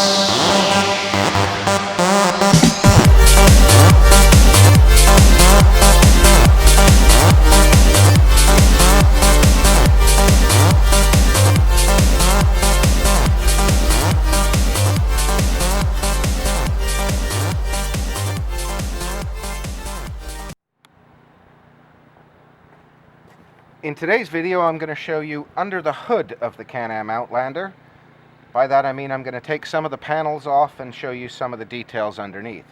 In today's video, I'm going to show you under the hood of the Can-Am Outlander. By that I mean I'm going to take some of the panels off and show you some of the details underneath.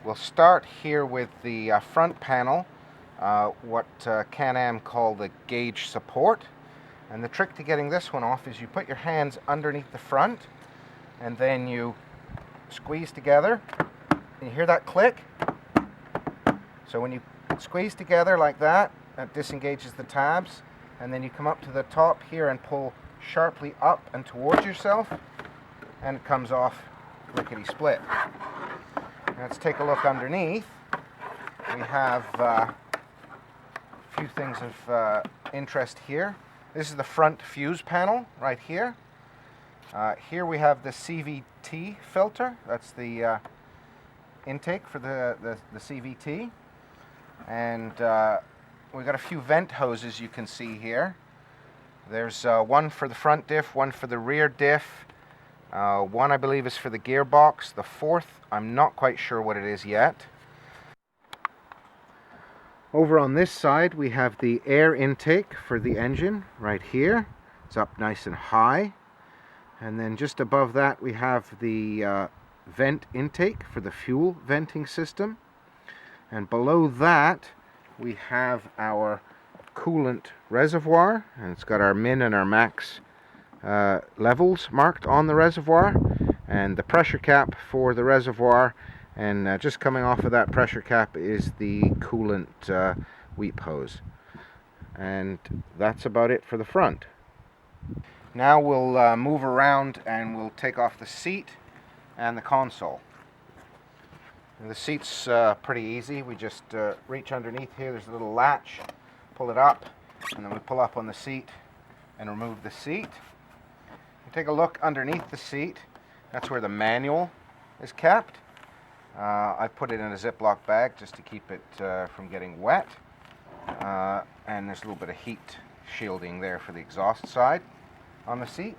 We'll start here with the front panel, what Can-Am call the gauge support. And the trick to getting this one off is you put your hands underneath the front and then you squeeze together. And you hear that click? So when you squeeze together like that, that disengages the tabs, and then you come up to the top here and pull sharply up and towards yourself, and it comes off lickety split. Let's take a look underneath. We have a few things of interest here. This is the front fuse panel right here. Here we have the CVT filter. That's the intake for the CVT, and we've got a few vent hoses you can see here. There's one for the front diff, one for the rear diff, one I believe is for the gearbox. The fourth, I'm not quite sure what it is yet. Over on this side we have the air intake for the engine right here. It's up nice and high. And then just above that we have the vent intake for the fuel venting system. And below that we have our coolant reservoir, and it's got our min and our max levels marked on the reservoir, and the pressure cap for the reservoir, and just coming off of that pressure cap is the coolant weep hose. And that's about it for the front. Now we'll move around and we'll take off the seat and the console. The seat's pretty easy. We just reach underneath here. There's a little latch. Pull it up, and then we pull up on the seat and remove the seat. We take a look underneath the seat. That's where the manual is kept. I put it in a Ziploc bag just to keep it from getting wet. And there's a little bit of heat shielding there for the exhaust side on the seat.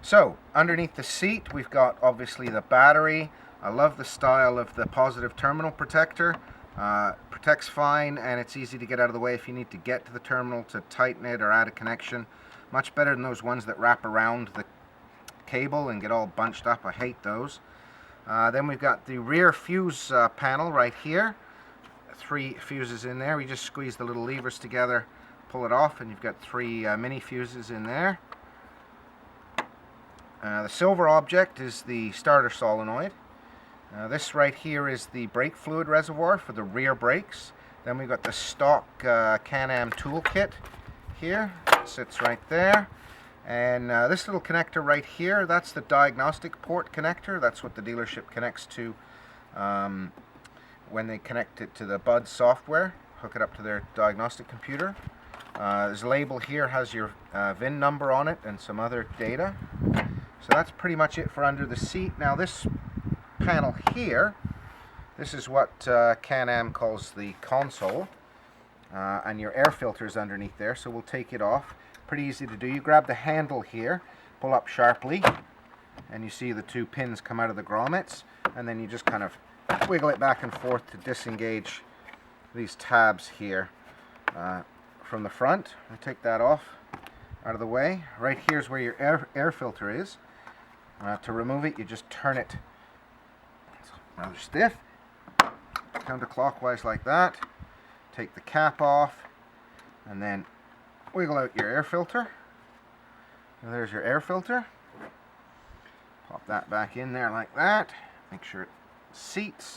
So, underneath the seat we've got obviously the battery. I love the style of the positive terminal protector. Protects fine, and it's easy to get out of the way if you need to get to the terminal to tighten it or add a connection. Much better than those ones that wrap around the cable and get all bunched up. I hate those. Then we've got the rear fuse panel right here. 3 fuses in there. We just squeeze the little levers together, pull it off, and you've got 3 mini fuses in there. The silver object is the starter solenoid. This right here is the brake fluid reservoir for the rear brakes. Then we've got the stock Can-Am toolkit here. It sits right there. And this little connector right here, that's the diagnostic port connector. That's what the dealership connects to when they connect it to the BUD software, hook it up to their diagnostic computer. This label here has your VIN number on it and some other data. So that's pretty much it for under the seat. Now this panel here, this is what Can-Am calls the console, and your air filter is underneath there, so we'll take it off. Pretty easy to do. You grab the handle here, pull up sharply, and you see the 2 pins come out of the grommets, and then you just kind of wiggle it back and forth to disengage these tabs here from the front. I'll take that off out of the way. Right here's where your air filter is. To remove it, you just turn it rather stiff, counterclockwise like that. Take the cap off, and then wiggle out your air filter. And there's your air filter. Pop that back in there like that. Make sure it seats.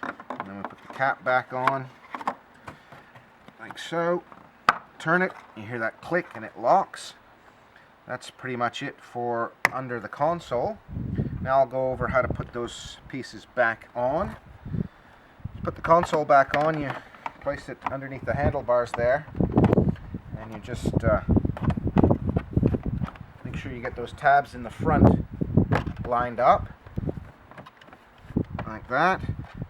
And then we put the cap back on, like so. Turn it, you hear that click, and it locks. That's pretty much it for under the console. Now I'll go over how to put those pieces back on. Put the console back on, you place it underneath the handlebars there, and you just make sure you get those tabs in the front lined up like that,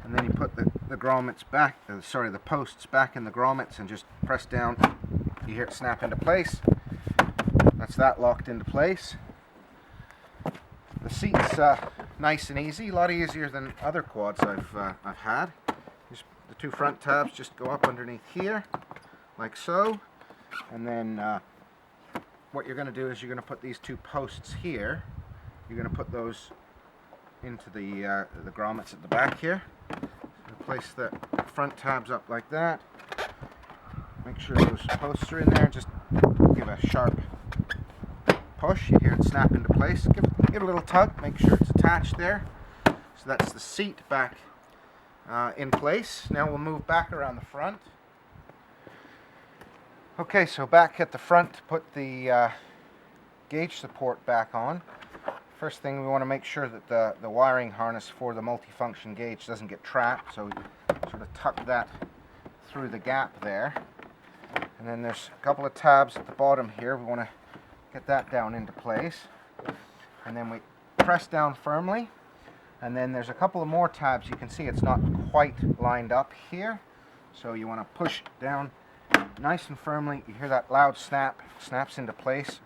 and then you put the grommets back, the posts back in the grommets, and just press down. You hear it snap into place. That's that locked into place. The seat's nice and easy, a lot easier than other quads I've had. Just the two front tabs just go up underneath here, like so, and then what you're going to do is you're going to put these two posts here. You're going to put those into the grommets at the back here. So place the front tabs up like that. Make sure those posts are in there. Just give a sharp push. You hear it snap into place. Give it a little tug. Make sure it's attached there. So that's the seat back in place. Now we'll move back around the front. Okay, so back at the front, to put the gauge support back on. First thing, we want to make sure that the wiring harness for the multifunction gauge doesn't get trapped, so we sort of tuck that through the gap there. And then there's a couple of tabs at the bottom here. We want to get that down into place. And then we press down firmly. And then there's a couple of more tabs. You can see it's not quite lined up here, so you want to push down nice and firmly. You hear that loud snap, snaps into place,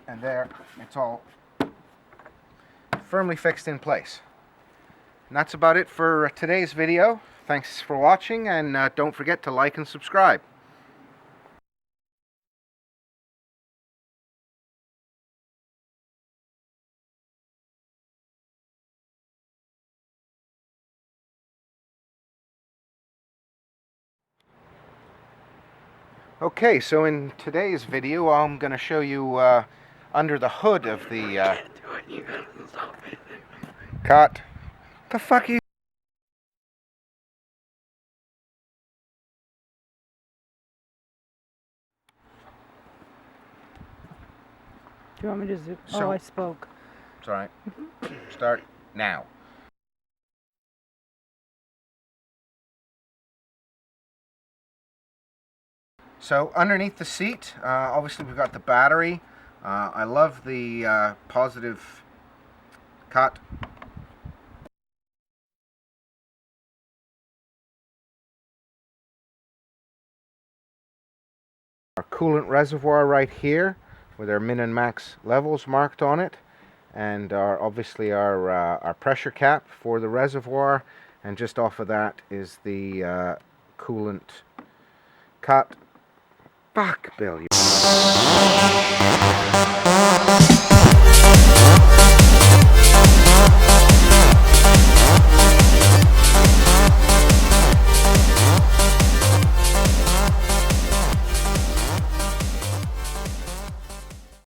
and there it's all firmly fixed in place. And that's about it for today's video. Thanks for watching, and don't forget to like and subscribe. Okay, so in today's video I'm going to show you under the hood of the Cut. The fuck you? Do you want me to zoom? So, oh, I spoke. It's alright. Start now. So underneath the seat, obviously we've got the battery. I love the positive cut. Our coolant reservoir right here with our min and max levels marked on it, and obviously our pressure cap for the reservoir, and just off of that is the coolant cut. Fuck, Bill.